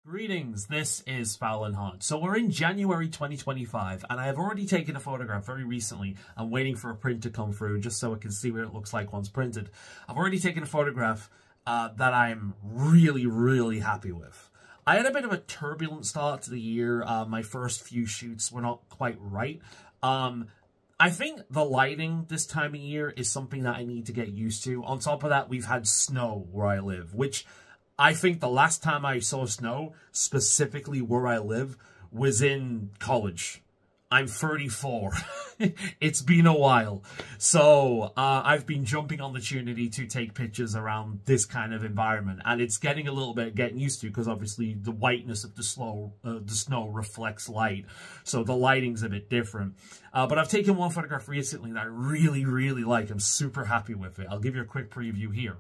Greetings, this is Hart. So we're in January 2025 and I have already taken a photograph very recently. I'm waiting for a print to come through just so I can see what it looks like once printed. I've already taken a photograph that I'm really happy with. I had a bit of a turbulent start to the year. My first few shoots were not quite right. I think the lighting this time of year is something that I need to get used to. On top of that, we've had snow where I live, which I think the last time I saw snow, specifically where I live, was in college. I'm 34. It's been a while. So I've been jumping on the opportunity to take pictures around this kind of environment. And it's getting a little bit getting used to because obviously the whiteness of the snow reflects light. So the lighting's a bit different. But I've taken one photograph recently that I really like. I'm super happy with it. I'll give you a quick preview here.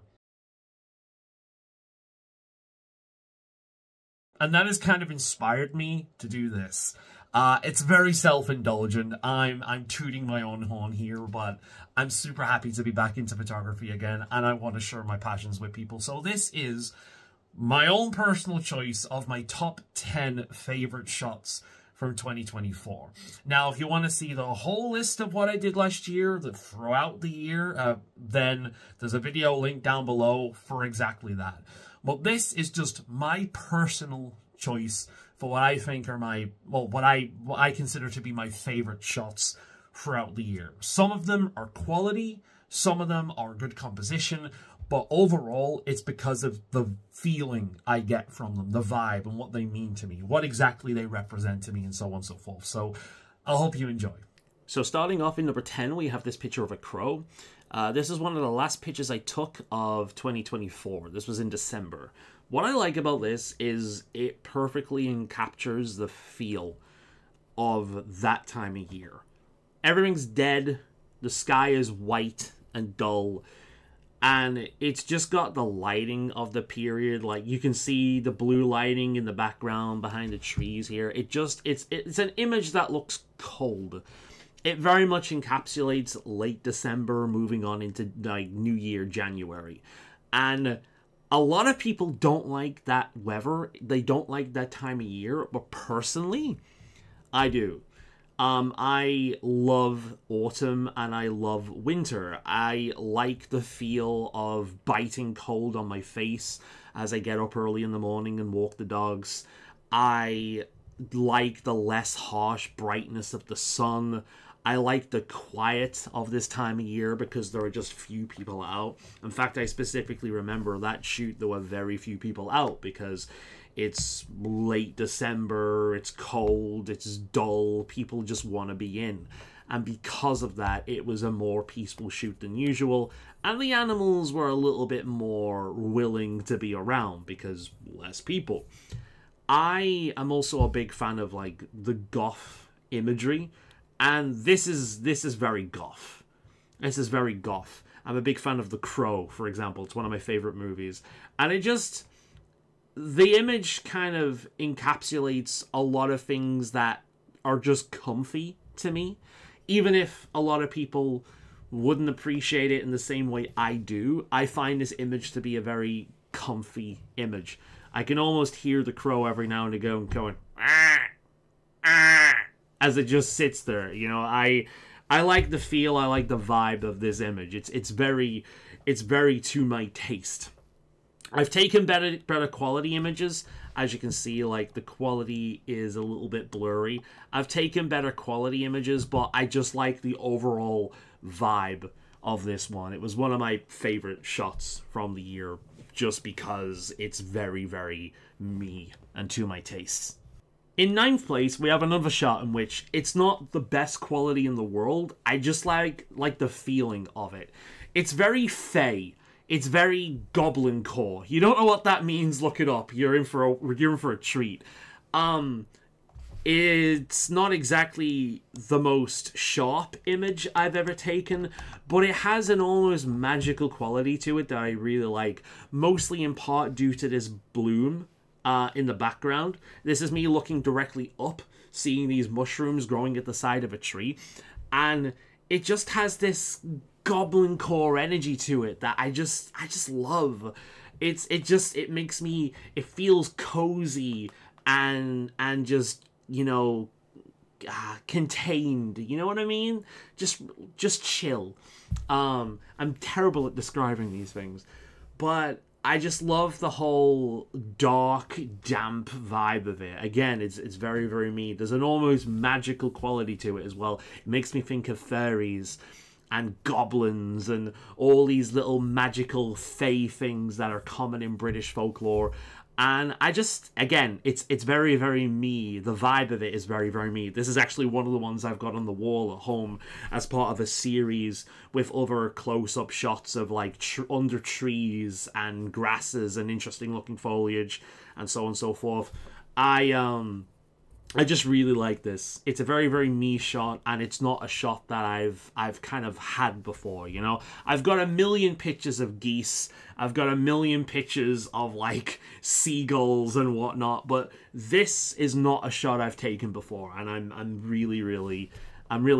And that has kind of inspired me to do this. It's very self-indulgent. I'm tooting my own horn here, but I'm super happy to be back into photography again, and I want to share my passions with people. So this is my own personal choice of my top 10 favorite shots from 2024. Now, if you want to see the whole list of what I did last year, throughout the year, then there's a video link down below for exactly that. But this is just my personal choice for what I think are my, well, what I consider to be my favorite shots throughout the year. Some of them are quality, some of them are good composition, but overall, it's because of the feeling I get from them, the vibe and what they mean to me, what exactly they represent to me, and so on and so forth. So I hope you enjoy. So starting off in number 10, we have this picture of a crow. This is one of the last pictures I took of 2024. This was in December. What I like about this is it perfectly captures the feel of that time of year. Everything's dead, the sky is white and dull, and it's just got the lighting of the period. Like, you can see the blue lighting in the background behind the trees here. It's an image that looks cold. It very much encapsulates late December, moving on into like New Year, January. And a lot of people don't like that weather. They don't like that time of year. But personally, I do. I love autumn and I love winter. I like the feel of biting cold on my face as I get up early in the morning and walk the dogs. I like the less harsh brightness of the sun. I like the quiet of this time of year because there are just few people out. In fact, I specifically remember that shoot, there were very few people out because it's late December, it's cold, it's dull, people just want to be in. And because of that, it was a more peaceful shoot than usual, and the animals were a little bit more willing to be around because less people. I am also a big fan of like the goth imagery. And this is very goth. This is very goth. I'm a big fan of The Crow, for example. It's one of my favorite movies. And the image kind of encapsulates a lot of things that are just comfy to me. Even if a lot of people wouldn't appreciate it in the same way I do, I find this image to be a very comfy image. I can almost hear the crow every now and again going, ah, ah, as it just sits there. You know, I like the feel, I like the vibe of this image. It's very to my taste. I've taken better quality images. As you can see, like, the quality is a little bit blurry. I've taken better quality images, but I just like the overall vibe of this one. It was one of my favorite shots from the year just because it's very me and to my tastes. In 9th place, we have another shot in which it's not the best quality in the world. I just like the feeling of it. It's very fey. It's very goblin core. You don't know what that means? Look it up. You're in for a treat. It's not exactly the most sharp image I've ever taken, but it has an almost magical quality to it that I really like, mostly in part due to this bloom in the background. This is me looking directly up, seeing these mushrooms growing at the side of a tree, and it just has this goblin core energy to it that I just love. it makes me, it feels cozy and just, you know, contained, you know what I mean? Just chill. I'm terrible at describing these things, but I just love the whole dark, damp vibe of it. Again, it's very, very me. There's an almost magical quality to it as well. It makes me think of fairies and goblins and all these little magical fae things that are common in British folklore. And I just, again, it's very, very me. The vibe of it is very, very me. This is actually one of the ones I've got on the wall at home as part of a series with other close-up shots of, like, under trees and grasses and interesting-looking foliage and so on and so forth. I just really like this. It's a very, very me shot, and it's not a shot that I've kind of had before, you know? I've got a million pictures of geese. I've got a million pictures of, like, seagulls and whatnot, but this is not a shot I've taken before, and I'm really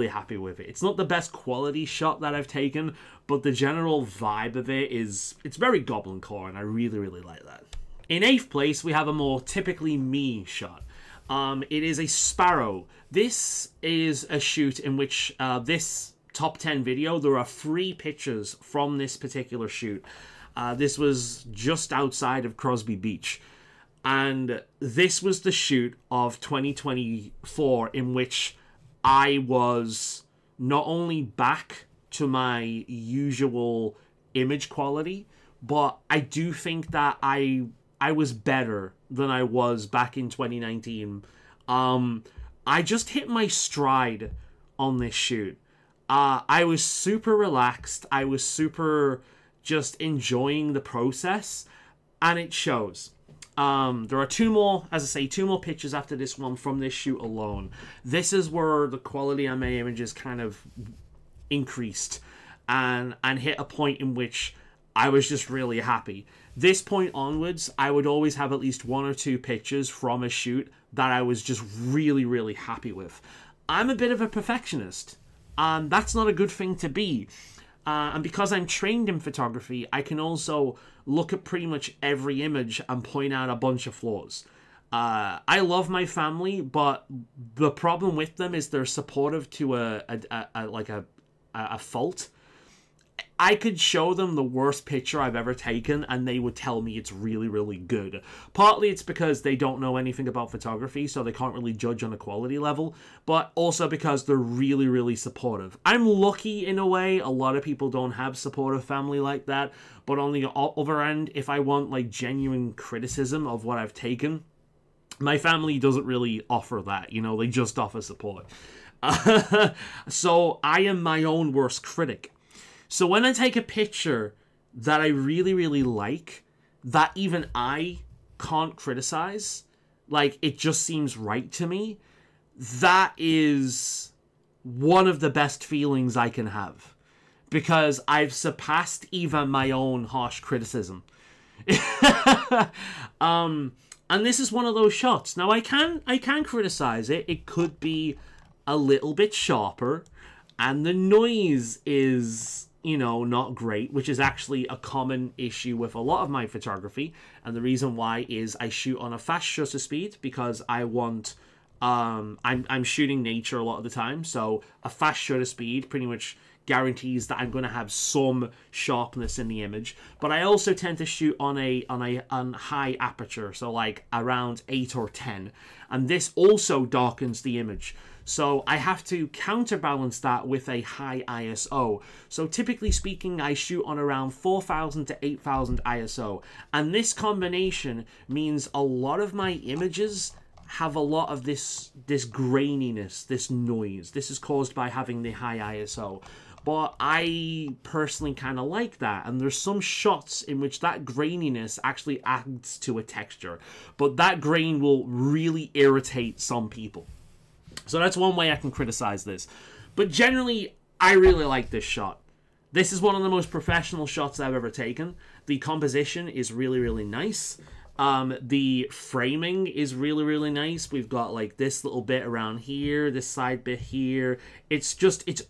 happy with it. It's not the best quality shot that I've taken, but the general vibe of it is, it's very Goblin Core, and I really, really like that. In 8th place, we have a more typically me shot. It is a sparrow. This is a shoot in which this top 10 video, there are 3 pictures from this particular shoot. This was just outside of Crosby Beach. And this was the shoot of 2024 in which I was not only back to my usual image quality, but I do think that I was better than I was back in 2019. I just hit my stride on this shoot. I was super relaxed. I was super just enjoying the process, and it shows. There are 2 more, as I say, 2 more pictures after this one from this shoot alone. This is where the quality on my images kind of increased and hit a point in which I was just really happy. This point onwards, I would always have at least 1 or 2 pictures from a shoot that I was just really, really happy with. I'm a bit of a perfectionist, and that's not a good thing to be. And because I'm trained in photography, I can also look at pretty much every image and point out a bunch of flaws. I love my family, but the problem with them is they're supportive to a fault. I could show them the worst picture I've ever taken and they would tell me it's really, really good. Partly it's because they don't know anything about photography, so they can't really judge on a quality level, but also because they're really, really supportive. I'm lucky in a way. A lot of people don't have supportive family like that, but on the other end, if I want like genuine criticism of what I've taken, my family doesn't really offer that, you know, they just offer support. So I am my own worst critic. So when I take a picture that I really, really like, that even I can't criticize, like, it just seems right to me, that is one of the best feelings I can have. Because I've surpassed even my own harsh criticism. And this is one of those shots. Now, I can criticize it. It could be a little bit sharper. And the noise is, you know, not great, which is actually a common issue with a lot of my photography. And the reason why is I shoot on a fast shutter speed because I want, I'm shooting nature a lot of the time. So a fast shutter speed pretty much guarantees that I'm going to have some sharpness in the image. But I also tend to shoot on high aperture, so like around 8 or 10. And this also darkens the image. So I have to counterbalance that with a high ISO. So typically speaking, I shoot on around 4,000 to 8,000 ISO. And this combination means a lot of my images have a lot of this graininess, this noise. This is caused by having the high ISO. But I personally kind of like that. And there's some shots in which that graininess actually adds to a texture. But that grain will really irritate some people. So that's one way I can criticize this. But generally, I really like this shot. This is one of the most professional shots I've ever taken. The composition is really, really nice. The framing is really, really nice. We've got like this little bit around here, this side bit here. It's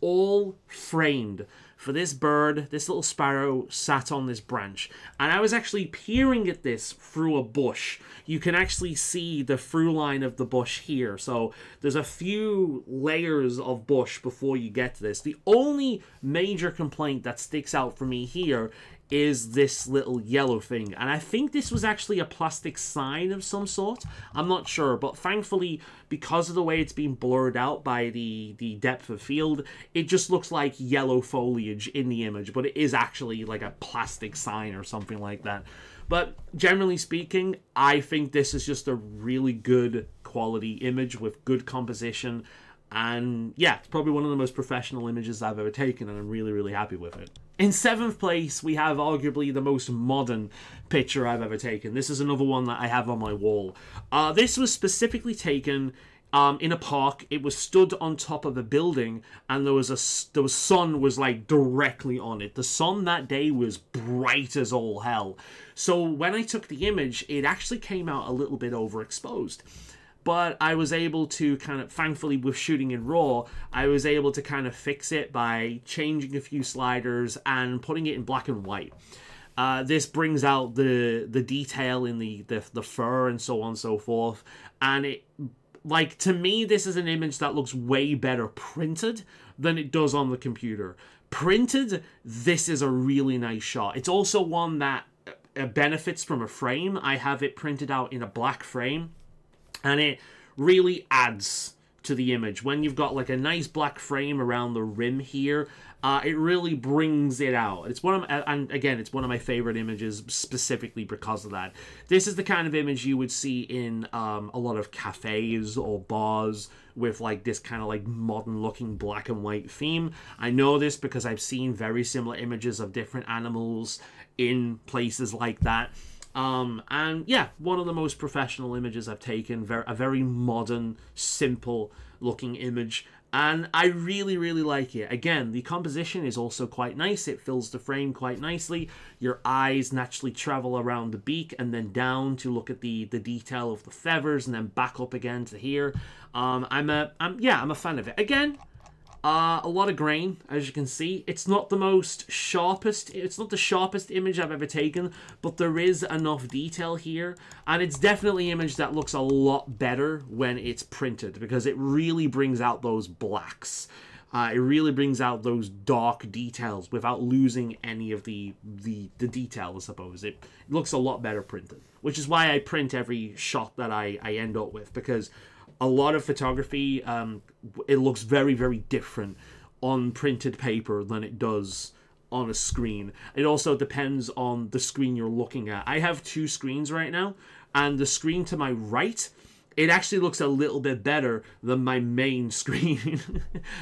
all framed for this bird, this little sparrow, sat on this branch. And I was actually peering at this through a bush. You can actually see the through line of the bush here. So there's a few layers of bush before you get to this. The only major complaint that sticks out for me here is this little yellow thing. And I think this was actually a plastic sign of some sort. I'm not sure, but thankfully, because of the way it's been blurred out by the depth of field, it just looks like yellow foliage in the image, but it is actually like a plastic sign or something like that. But generally speaking, I think this is just a really good quality image with good composition. And yeah, it's probably one of the most professional images I've ever taken, and I'm really, really happy with it. In 7th place, we have arguably the most modern picture I've ever taken. This is another one that I have on my wall. This was specifically taken in a park. It was stood on top of a building, and the sun was like directly on it. The sun that day was bright as all hell. So when I took the image, it actually came out a little bit overexposed. But I was able to kind of, thankfully with shooting in RAW, I was able to kind of fix it by changing a few sliders and putting it in black and white. This brings out the detail in the fur and so on and so forth. And it, like, to me, this is an image that looks way better printed than it does on the computer. Printed, this is a really nice shot. It's also one that benefits from a frame. I have it printed out in a black frame. And it really adds to the image. When you've got like a nice black frame around the rim here, it really brings it out. It's one of, and again, it's one of my favorite images specifically because of that. This is the kind of image you would see in a lot of cafes or bars with like this kind of like modern looking black and white theme. I know this because I've seen very similar images of different animals in places like that. And yeah, one of the most professional images I've taken, a very modern, simple looking image, and I really, really like it. Again, the composition is also quite nice. It fills the frame quite nicely. Your eyes naturally travel around the beak and then down to look at the detail of the feathers and then back up again to here. I'm a fan of it. Again, a lot of grain, as you can see. It's not the sharpest image I've ever taken, but there is enough detail here. And it's definitely an image that looks a lot better when it's printed, because it really brings out those blacks. It really brings out those dark details without losing any of the detail, I suppose. It looks a lot better printed, which is why I print every shot that I end up with, because a lot of photography, it looks very, very different on printed paper than it does on a screen. It also depends on the screen you're looking at. I have 2 screens right now, and the screen to my right, it actually looks a little bit better than my main screen.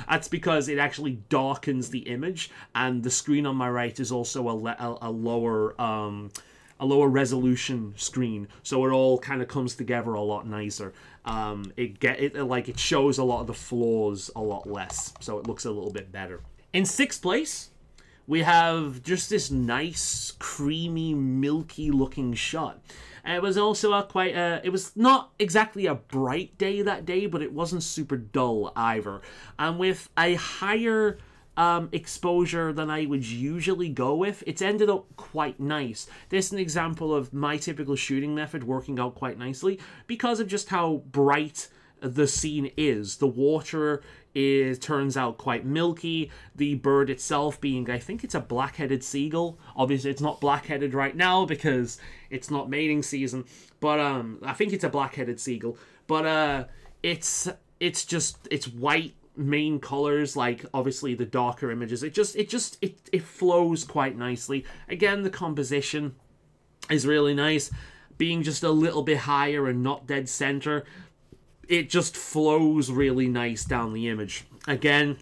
That's because it actually darkens the image, and the screen on my right is also a lower resolution screen, so it all kind of comes together a lot nicer. It shows a lot of the flaws a lot less, so it looks a little bit better. In 6th place, we have just this nice, creamy, milky looking shot. It was also it was not exactly a bright day that day, but it wasn't super dull either. And with a higher exposure than I would usually go with, it's ended up quite nice. This is an example of my typical shooting method working out quite nicely because of just how bright the scene is. The water turns out quite milky. The bird itself being, I think it's a black-headed seagull. Obviously it's not black-headed right now because it's not mating season, but I think it's a black-headed seagull. But it's white main colors, like obviously the darker images. It flows quite nicely. Again, the composition is really nice. Being just a little bit higher and not dead center, it just flows really nice down the image. Again,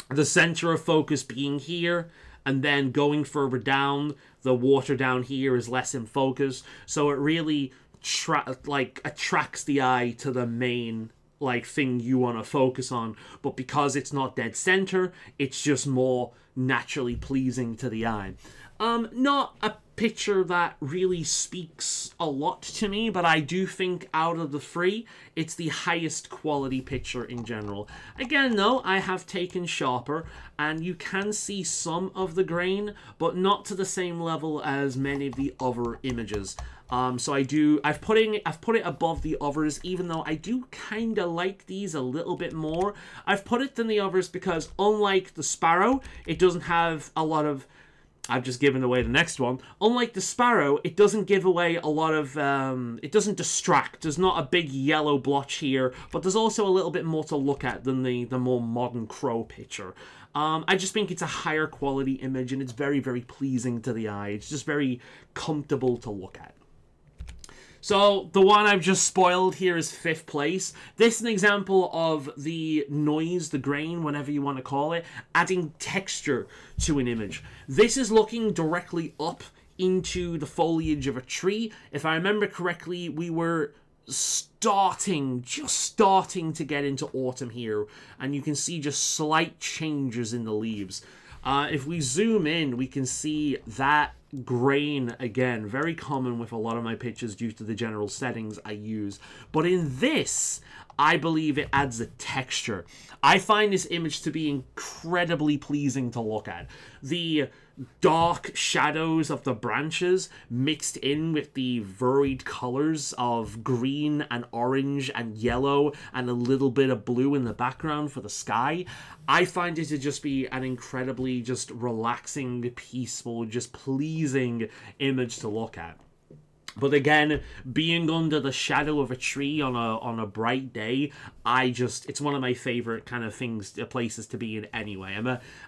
the center of focus being here, and then going further down, the water down here is less in focus, so it really attracts the eye to the main thing you want to focus on. But because it's not dead center, it's just more naturally pleasing to the eye. Not a picture that really speaks a lot to me, but I do think out of the three, it's the highest quality picture in general. Again, though, I have taken sharper, and you can see some of the grain, but not to the same level as many of the other images. So I've put it above the others, even though I do kind of like these a little bit more. I've put it than the others because, unlike the sparrow, it doesn't have a lot of... I've just given away the next one. Unlike the sparrow, it doesn't give away a lot of... it doesn't distract. There's not a big yellow blotch here, but there's also a little bit more to look at than the more modern crow picture. I just think it's a higher quality image, and it's very, very pleasing to the eye. It's just very comfortable to look at. So, the one I've just spoiled here is 5th place. This is an example of the noise, the grain, whatever you want to call it, adding texture to an image. This is looking directly up into the foliage of a tree. If I remember correctly, we were just starting to get into autumn here, and you can see just slight changes in the leaves. If we zoom in, we can see that grain, again, very common with a lot of my pictures due to the general settings I use. But in this, I believe it adds a texture. I find this image to be incredibly pleasing to look at. The dark shadows of the branches mixed in with the varied colors of green and orange and yellow and a little bit of blue in the background for the sky. I find it to just be an incredibly just relaxing, peaceful, just pleasing image to look at. But again, being under the shadow of a tree on a bright day, it's one of my favorite kind of places to be in anyway.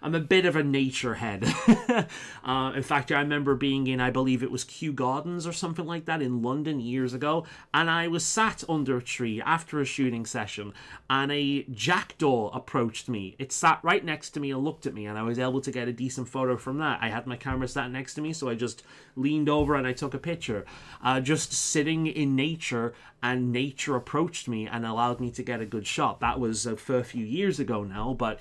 I'm a bit of a nature head. In fact, I remember being in, I believe it was Kew Gardens or something like that in London years ago, and I was sat under a tree after a shooting session, and a jackdaw approached me. It sat right next to me and looked at me, and I was able to get a decent photo from that. I had my camera sat next to me, so I just leaned over and I took a picture. Just sitting in nature, and nature approached me and allowed me to get a good shot. That was a fair few years ago now, but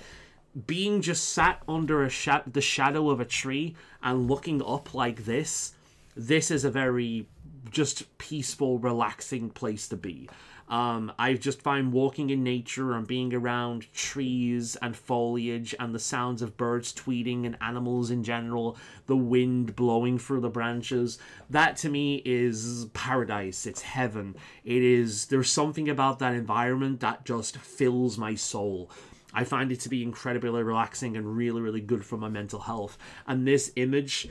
being just sat under the shadow of a tree and looking up like this is a very just peaceful, relaxing place to be. I just find walking in nature and being around trees and foliage and the sounds of birds tweeting and animals in general, the wind blowing through the branches, that to me is paradise. It's heaven. There's something about that environment that just fills my soul. I find it to be incredibly relaxing and really, really good for my mental health. And this image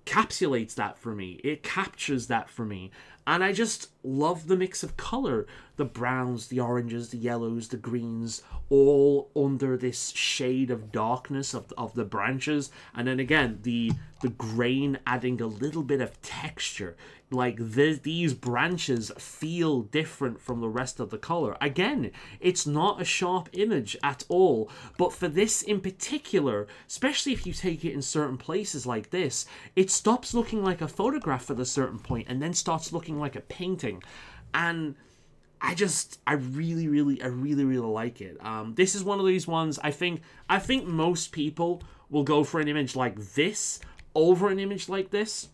encapsulates that for me. It captures that for me. And I just love the mix of color. The browns, the oranges, the yellows, the greens, all under this shade of darkness of the branches. And then again, the grain adding a little bit of texture. Like these branches feel different from the rest of the color. Again, it's not a sharp image at all. But for this in particular, especially if you take it in certain places like this, it stops looking like a photograph at a certain point and then starts looking like a painting. And I really, really like it. This is one of these ones, I think most people will go for an image like this over an image like this.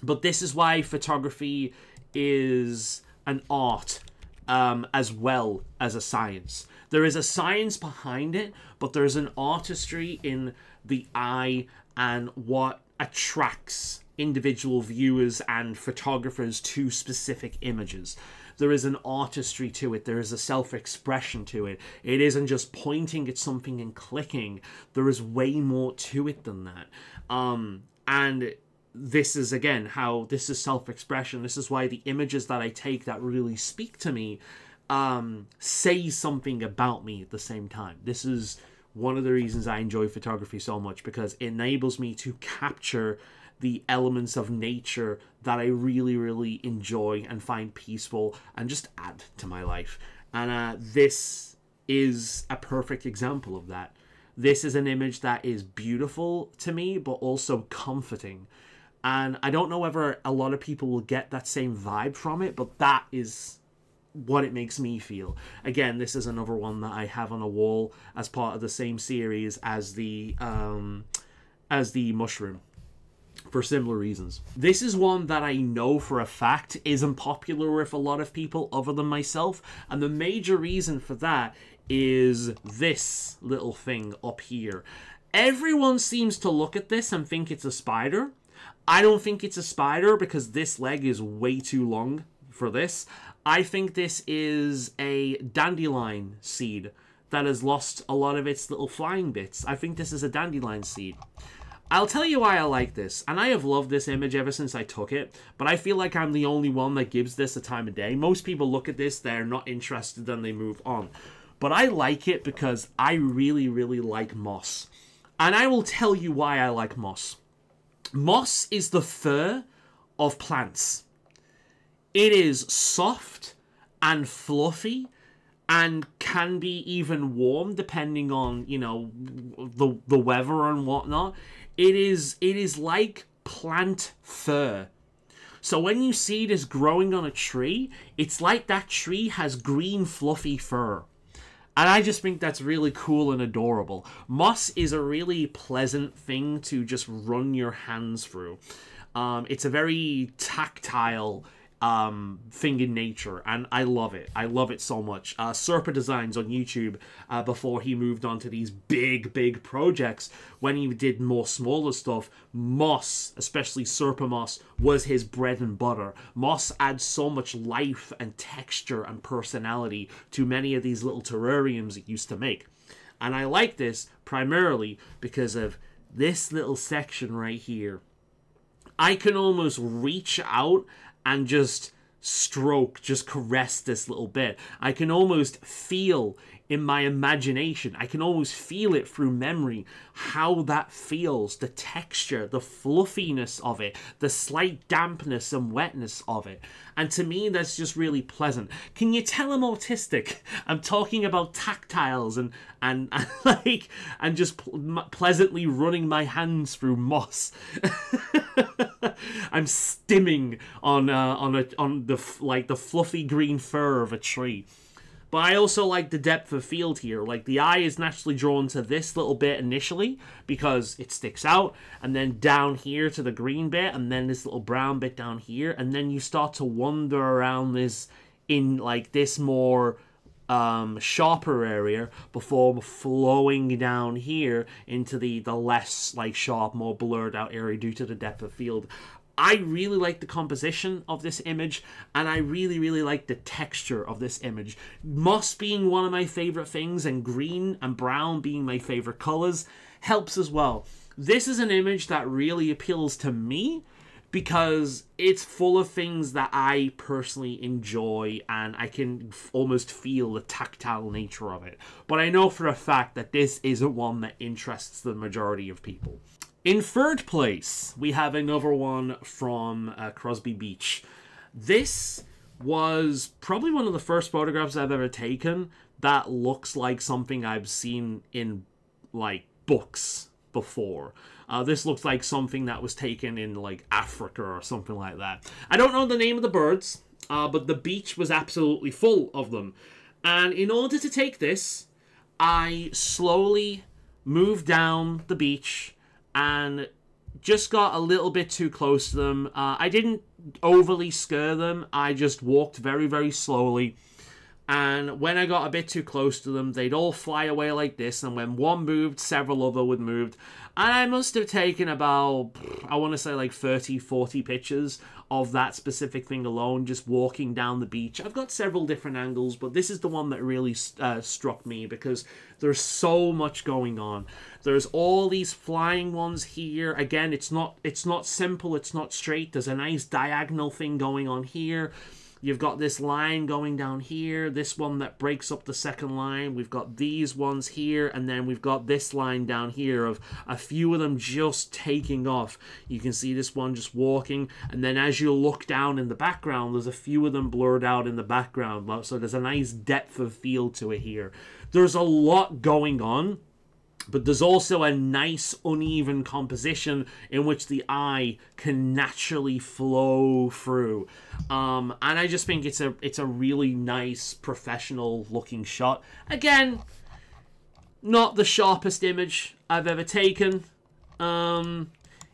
But this is why photography is an art as well as a science. There is a science behind it, but there's an artistry in the eye and what attracts individual viewers and photographers to specific images. There is an artistry to it. There is a self-expression to it. It isn't just pointing at something and clicking. There is way more to it than that. And this is, again, how this is self-expression. This is why the images that I take that really speak to me say something about me at the same time. This is one of the reasons I enjoy photography so much, because it enables me to capture the elements of nature that I really, really enjoy and find peaceful and just add to my life. And this is a perfect example of that. This is an image that is beautiful to me, but also comforting. And I don't know whether a lot of people will get that same vibe from it, but that is what it makes me feel. Again, this is another one that I have on a wall as part of the same series as the mushroom. for similar reasons. This is one that I know for a fact isn't popular with a lot of people other than myself, and the major reason for that is this little thing up here. Everyone seems to look at this and think it's a spider. I don't think it's a spider because this leg is way too long for this. I think this is a dandelion seed that has lost a lot of its little flying bits. I think this is a dandelion seed. I'll tell you why I like this, and I have loved this image ever since I took it, but I feel like I'm the only one that gives this a time of day. Most people look at this, they're not interested, and they move on. But I like it because I really, really like moss. And I will tell you why I like moss. Moss is the fur of plants. It is soft and fluffy and can be even warm depending on, you know, the weather and whatnot. It is like plant fur. So when you see this growing on a tree, it's like that tree has green fluffy fur. And I just think that's really cool and adorable. Moss is a really pleasant thing to just run your hands through. It's a very tactile thing in nature, and I love it. I love it so much. Serpa Designs on YouTube, before he moved on to these big projects, when he did more smaller stuff, moss, especially Serpa moss, was his bread and butter. Moss adds so much life and texture and personality to many of these little terrariums he used to make. And I like this primarily because of this little section right here. I can almost reach out and just stroke, just caress this little bit. I can almost feel in my imagination, I can almost feel it through memory, how that feels, the texture, the fluffiness of it, the slight dampness and wetness of it. And to me, that's just really pleasant. Can you tell I'm autistic? I'm talking about tactiles and like, and just pleasantly running my hands through moss. I'm stimming on the fluffy green fur of a tree. But I also like the depth of field here. Like, the eye is naturally drawn to this little bit initially because it sticks out, and then down here to the green bit, and then this little brown bit down here, and then you start to wander around this in like this more sharper area before flowing down here into the less like sharp, more blurred out area due to the depth of field. I really like the composition of this image, and I really, really like the texture of this image. Moss being one of my favorite things, and green and brown being my favorite colors, helps as well. This is an image that really appeals to me because it's full of things that I personally enjoy, and I can almost feel the tactile nature of it. But I know for a fact that this isn't one that interests the majority of people. In third place, we have another one from Crosby Beach. This was probably one of the first photographs I've ever taken that looks like something I've seen in, like, books before. This looks like something that was taken in, like, Africa or something like that. I don't know the name of the birds, but the beach was absolutely full of them. And in order to take this, I slowly moved down the beach and just got a little bit too close to them. I didn't overly scare them. I just walked very, very slowly. And when I got a bit too close to them, they'd all fly away like this. And when one moved, several other would move. And I must have taken about, I want to say like 30, 40 pictures of that specific thing alone, just walking down the beach. I've got several different angles, but this is the one that really struck me because there's so much going on. There's all these flying ones here. Again, it's not simple, it's not straight. There's a nice diagonal thing going on here. You've got this line going down here, this one that breaks up the second line. We've got these ones here, and then we've got this line down here of a few of them just taking off. You can see this one just walking, and then as you look down in the background, there's a few of them blurred out in the background. So there's a nice depth of field to it here. There's a lot going on. But there's also a nice uneven composition in which the eye can naturally flow through. And I just think it's a really nice professional looking shot. Again, not the sharpest image I've ever taken.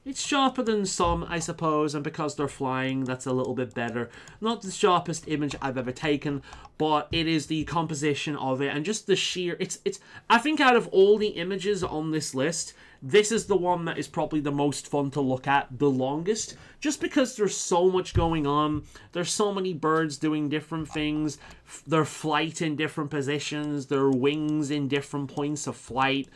It's sharper than some, I suppose, and because they're flying, that's a little bit better. Not the sharpest image I've ever taken, but it is the composition of it and just the sheer... It's. I think out of all the images on this list, this is the one that is probably the most fun to look at the longest, just because there's so much going on. There's so many birds doing different things, their flight in different positions, their wings in different points of flight,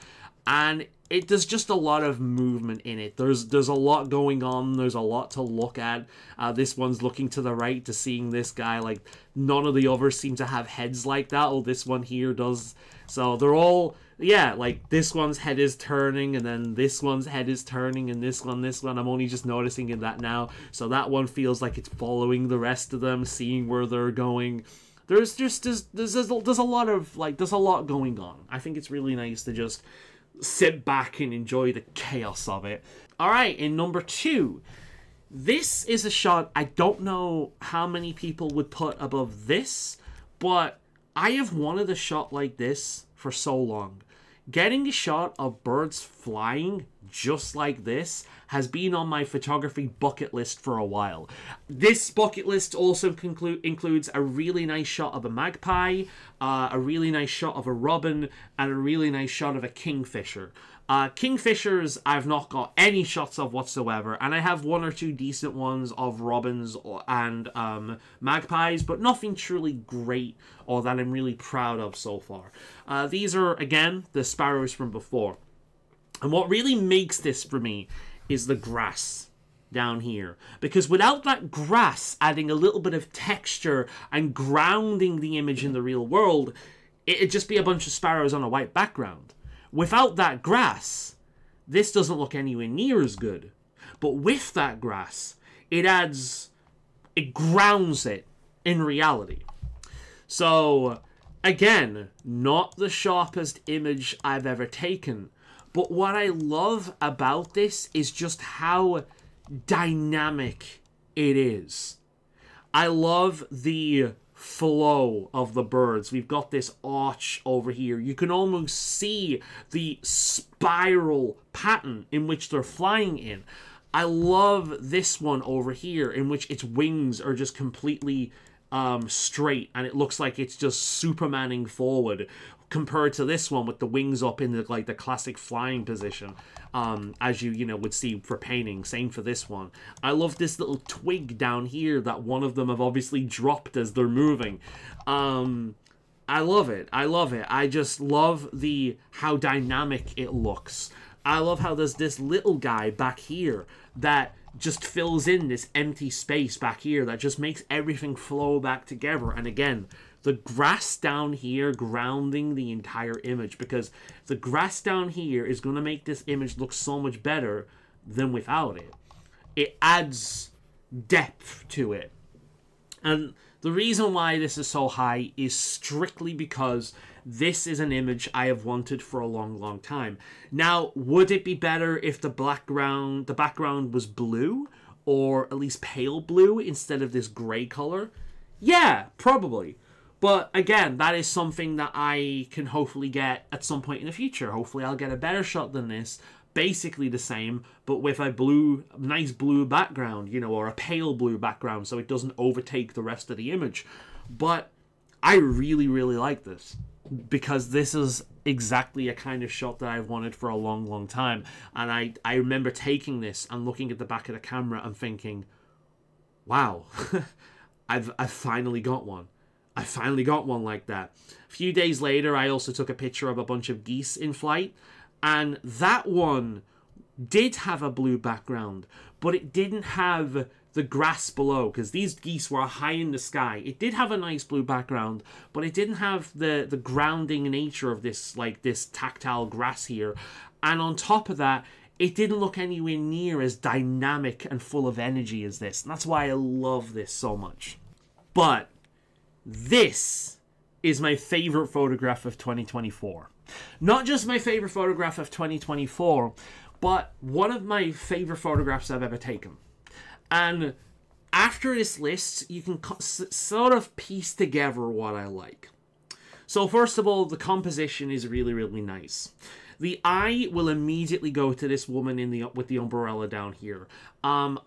and there's just a lot of movement in it. There's a lot going on. There's a lot to look at. This one's looking to the right to seeing this guy. Like, none of the others seem to have heads like that. Oh, this one here does. So they're all, yeah, like this one's head is turning, and then this one's head is turning, and this one. I'm only just noticing in that now. So that one feels like it's following the rest of them, seeing where they're going. There's a lot going on. I think it's really nice to just sit back and enjoy the chaos of it. Alright, in number 2, this is a shot I don't know how many people would put above this, but I have wanted a shot like this for so long. Getting a shot of birds flying just like this has been on my photography bucket list for a while. This bucket list also includes a really nice shot of a magpie, a really nice shot of a robin, and a really nice shot of a kingfisher. Kingfishers I've not got any shots of whatsoever, and I have 1 or 2 decent ones of robins and magpies, but nothing truly great or that I'm really proud of so far. These are, again, the sparrows from before. And what really makes this for me is the grass down here. Because without that grass adding a little bit of texture and grounding the image in the real world, it'd just be a bunch of sparrows on a white background. Without that grass, this doesn't look anywhere near as good. But with that grass, it grounds it in reality. So, again, not the sharpest image I've ever taken. But what I love about this is just how dynamic it is. I love the flow of the birds. We've got this arch over here. You can almost see the spiral pattern in which they're flying in. I love this one over here in which its wings are just completely straight, and it looks like it's just Supermaning forward, compared to this one with the wings up in the classic flying position, as you would see for painting. Same for this one. I love this little twig down here that one of them have obviously dropped as they're moving. I love it. I just love how dynamic it looks. I love how there's this little guy back here that just fills in this empty space back here that just makes everything flow back together. And again, the grass down here grounding the entire image, because the grass down here is going to make this image look so much better than without it. It adds depth to it. And the reason why this is so high is strictly because this is an image I have wanted for a long, long time. Now, would it be better if the background was blue, or at least pale blue instead of this gray color? Yeah, probably. But again, that is something that I can hopefully get at some point in the future. Hopefully I'll get a better shot than this, basically the same, but with a nice blue background, or a pale blue background, so it doesn't overtake the rest of the image. But I really, really like this, because this is exactly a kind of shot that I've wanted for a long, long time. And I remember taking this and looking at the back of the camera and thinking, wow, I've finally got one. I finally got one like that. A few days later, I also took a picture of a bunch of geese in flight, and that one did have a blue background, but it didn't have the grass below, because these geese were high in the sky. It did have a nice blue background, but it didn't have the grounding nature of this tactile grass here. And on top of that, it didn't look anywhere near as dynamic and full of energy as this. And that's why I love this so much. But this is my favorite photograph of 2024. Not just my favorite photograph of 2024, but one of my favorite photographs I've ever taken. And after this list, you can sort of piece together what I like. So first of all, the composition is really, really nice. The eye will immediately go to this woman with the umbrella down here. On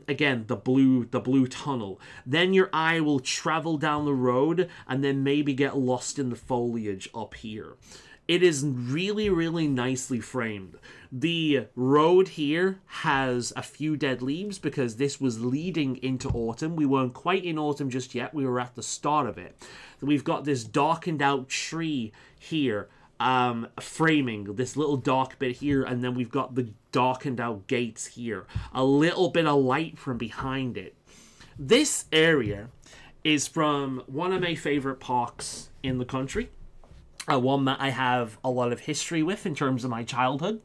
again the blue tunnel. Then your eye will travel down the road and then maybe get lost in the foliage up here. It is really, really nicely framed. The road here has a few dead leaves because this was leading into autumn. We weren't quite in autumn just yet. We were at the start of it. We've got this darkened out tree here, framing this little dark bit here, and then we've got the darkened out gates here. A little bit of light from behind it. This area is from one of my favorite parks in the country. One that I have a lot of history with in terms of my childhood.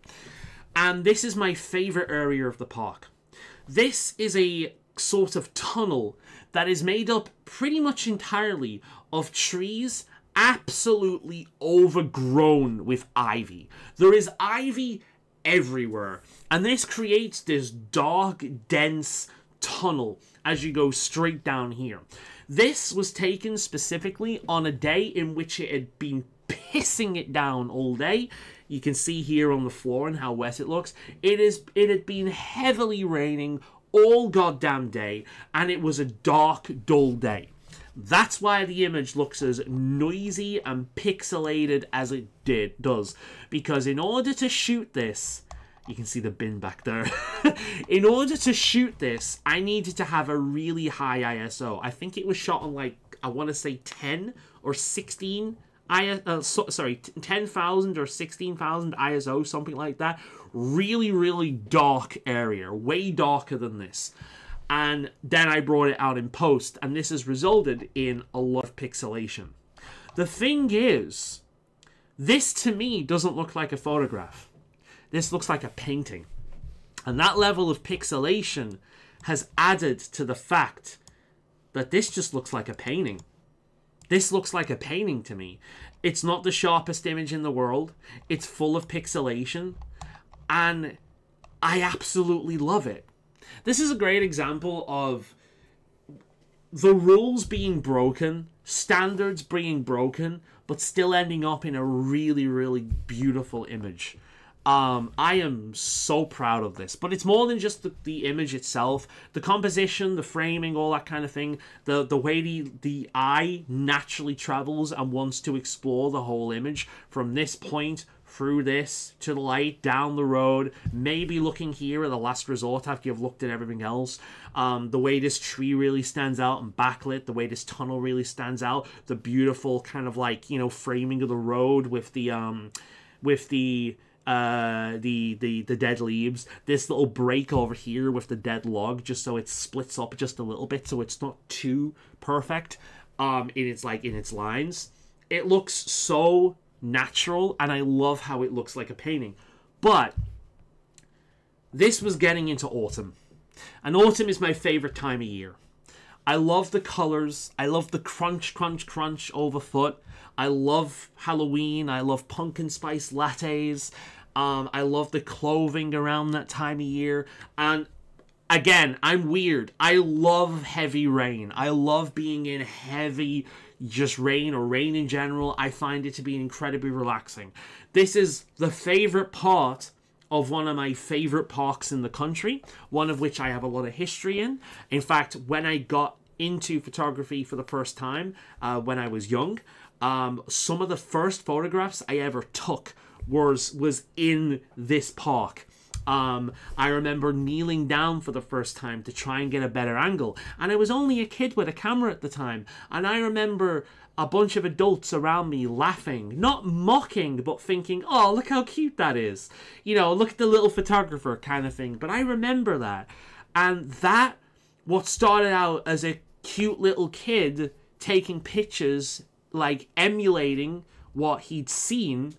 And this is my favorite area of the park. This is a sort of tunnel that is made up pretty much entirely of trees absolutely overgrown with ivy. There is ivy everywhere. And this creates this dark, dense tunnel as you go straight down here. This was taken specifically on a day in which it had been pissing it down all day. You can see here on the floor and how wet it looks. It had been heavily raining all goddamn day, and it was a dark, dull day. That's why the image looks as noisy and pixelated as it does. Because in order to shoot this, you can see the bin back there. In order to shoot this, I needed to have a really high ISO. I think it was shot on, like, I want to say 10 or 16 10,000 or 16,000 ISO, something like that. Really, really dark area, way darker than this. And then I brought it out in post, and this has resulted in a lot of pixelation. The thing is, this to me doesn't look like a photograph. This looks like a painting. And that level of pixelation has added to the fact that this just looks like a painting. This looks like a painting to me. It's not the sharpest image in the world. It's full of pixelation. And I absolutely love it. This is a great example of the rules being broken, standards being broken, but still ending up in a really, really beautiful image. I am so proud of this, but it's more than just the image itself. The composition, the framing, all that kind of thing. The way the eye naturally travels and wants to explore the whole image from this point through this to the light down the road, maybe looking here at the last resort after you've looked at everything else. The way this tree really stands out and backlit, the way this tunnel really stands out, the beautiful kind of like, you know, framing of the road with the dead leaves, this little break over here with the dead log, just so it splits up just a little bit so it's not too perfect in its lines. It looks so natural, and I love how it looks like a painting. But this was getting into autumn, and autumn is my favorite time of year. I love the colors. I love the crunch, crunch, crunch overfoot. I love Halloween. I love pumpkin spice lattes. I love the clothing around that time of year. And again, I'm weird. I love heavy rain. I love being in heavy just rain or rain in general. I find it to be incredibly relaxing. This is the favorite part of one of my favorite parks in the country, one of which I have a lot of history in. In fact, when I got into photography for the first time, when I was young, some of the first photographs I ever took was in this park. I remember kneeling down for the first time to try and get a better angle, and I was only a kid with a camera at the time, and I remember a bunch of adults around me laughing, not mocking, but thinking, oh, look how cute that is, you know, look at the little photographer kind of thing. But I remember that, and that, what started out as a cute little kid taking pictures, like emulating what he'd seen,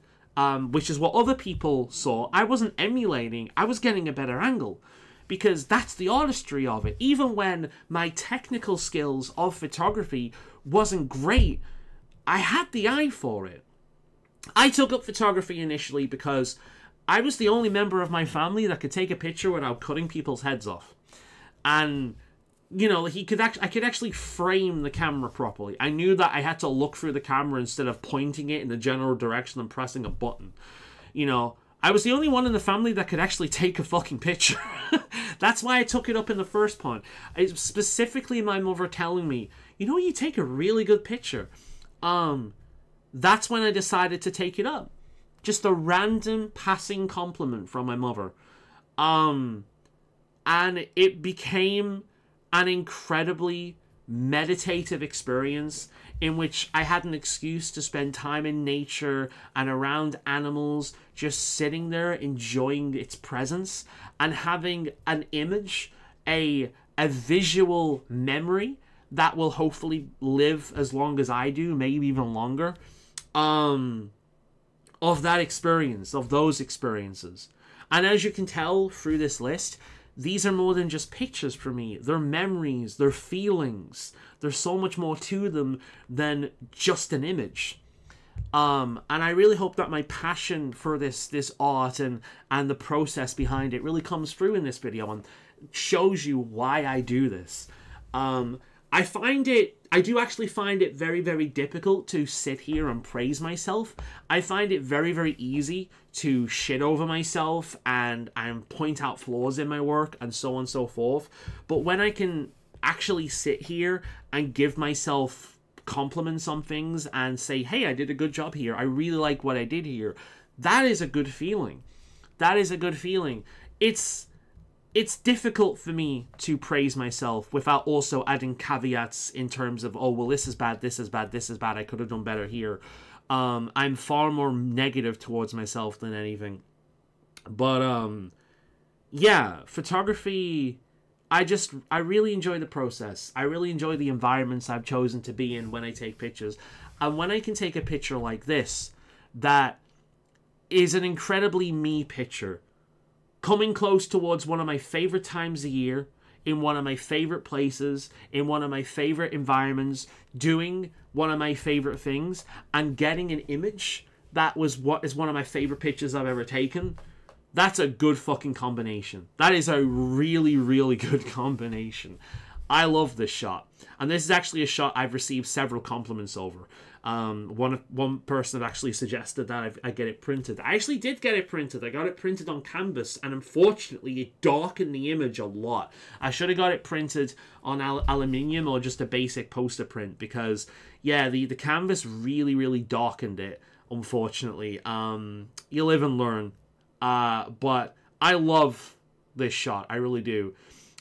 which is what other people saw. I wasn't emulating, I was getting a better angle, because that's the artistry of it. Even when my technical skills of photography wasn't great, I had the eye for it. I took up photography initially because I was the only member of my family that could take a picture without cutting people's heads off. And you know, I could actually frame the camera properly. I knew that I had to look through the camera instead of pointing it in the general direction and pressing a button. You know, I was the only one in the family that could actually take a fucking picture. That's why I took it up in the first point. Specifically my mother telling me, you know, you take a really good picture. That's when I decided to take it up. Just a random passing compliment from my mother. And it became an incredibly meditative experience in which I had an excuse to spend time in nature and around animals, just sitting there enjoying its presence and having an image, a visual memory that will hopefully live as long as I do, maybe even longer, of that experience, of those experiences. And as you can tell through this list, these are more than just pictures for me. They're memories, they're feelings. There's so much more to them than just an image. And I really hope that my passion for this art and the process behind it really comes through in this video and shows you why I do this. I do actually find it very, very difficult to sit here and praise myself. I find it very, very easy to shit over myself and point out flaws in my work and so on and so forth. But when I can actually sit here and give myself compliments on things and say, hey, I did a good job here, I really like what I did here, that is a good feeling. That is a good feeling. It's difficult for me to praise myself without also adding caveats in terms of, oh, well, this is bad, this is bad, this is bad, I could have done better here. I'm far more negative towards myself than anything. But, yeah, photography, I really enjoy the process. I really enjoy the environments I've chosen to be in when I take pictures. And when I can take a picture like this, that is an incredibly me picture, coming close towards one of my favorite times of year, in one of my favorite places, in one of my favorite environments, doing one of my favorite things, and getting an image that was what is one of my favorite pictures I've ever taken, that's a good fucking combination. That is a really, really good combination. I love this shot. And this is actually a shot I've received several compliments over. One person actually suggested that I get it printed. I actually did get it printed. I got it printed on canvas, and unfortunately it darkened the image a lot. I should have got it printed on aluminium or just a basic poster print, because yeah, the canvas really, really darkened it, unfortunately. You live and learn. But I love this shot, I really do.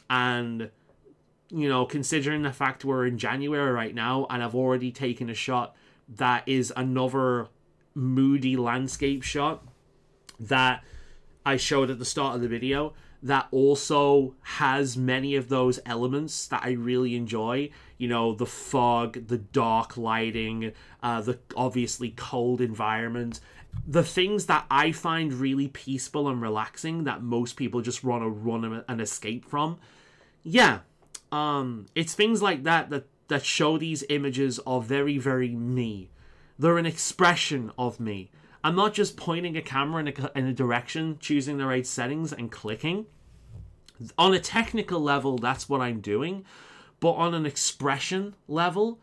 And you know, considering the fact we're in January right now and I've already taken a shot that is another moody landscape shot that I showed at the start of the video, that also has many of those elements that I really enjoy. You know, the fog, the dark lighting, the obviously cold environment, the things that I find really peaceful and relaxing that most people just want to run and escape from. Yeah, it's things like that show these images are very, very me. They're an expression of me. I'm not just pointing a camera in a direction, choosing the right settings and clicking. On a technical level, that's what I'm doing. But on an expression level,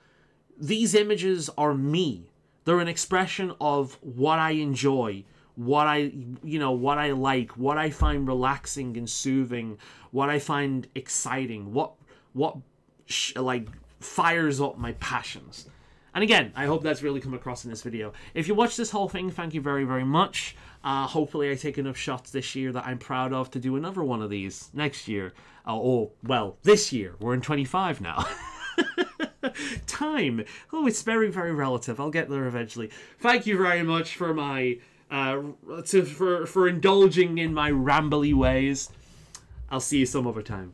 these images are me. They're an expression of what I enjoy, what I like, what I find relaxing and soothing, what I find exciting, what fires up my passions. And again, I hope that's really come across in this video. If you watched this whole thing, thank you very, very much. Hopefully I take enough shots this year that I'm proud of to do another one of these next year. Well, this year. We're in 25 now. Time. Oh, it's very, very relative. I'll get there eventually. Thank you very much for my for indulging in my rambly ways. I'll see you some other time.